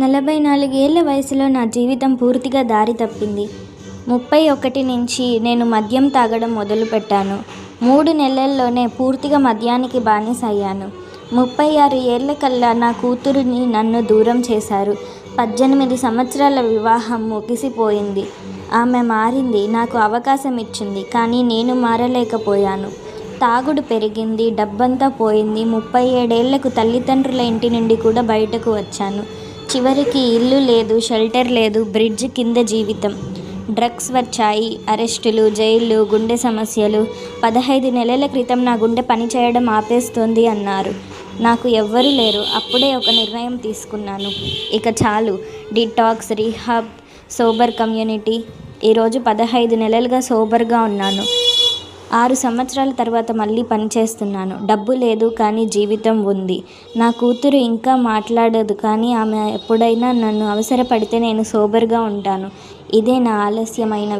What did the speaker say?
44 ఏళ్ల వయసులో నా జీవితం పూర్తిగా దారి తప్పింది. 31 నుంచి నేను మద్యం తాగడం మొదలుపెట్టాను. 3 నెలల్లోనే పూర్తిగా మద్యానికి బానిస అయ్యాను. 36 ఏళ్లకల్లా నా కూతురిని నన్ను దూరం చేశారు. 18 సంవత్సరాల వివాహం ముగిసిపోయింది. ఆమె మారింది, నాకు అవకాశం ఇచ్చింది. కానీ నేను మారలేకపోయాను. తాగుడు పెరిగింది, డబ్బంతా పోయింది. 37 ఏళ్లకు తల్లిదండ్రుల ఇంటి నుండి కూడా బయటకు వచ్చాను. చివరికి ఇల్లు లేదు, షెల్టర్ లేదు, బ్రిడ్జ్ కింద జీవితం. డ్రగ్స్ వచ్చాయి, అరెస్టులు, జైళ్లు, గుండె సమస్యలు. 15 నెలల క్రితం నా గుండె పనిచేయడం ఆపేస్తోంది అన్నారు. నాకు ఎవ్వరూ లేరు. అప్పుడే ఒక నిర్ణయం తీసుకున్నాను. ఇక చాలు. Detox, rehab, sober community. ఈరోజు 15 నెలలుగా సోబర్గా ఉన్నాను. 6 సంవత్సరాల తర్వాత మళ్ళీ పనిచేస్తున్నాను. డబ్బు లేదు, కానీ జీవితం ఉంది. నా కూతురు ఇంకా మాట్లాడదు, కానీ ఆమె ఎప్పుడైనా నన్ను అవసరపడితే నేను సోబర్గా ఉంటాను. ఇదే నా ఆలస్యమైన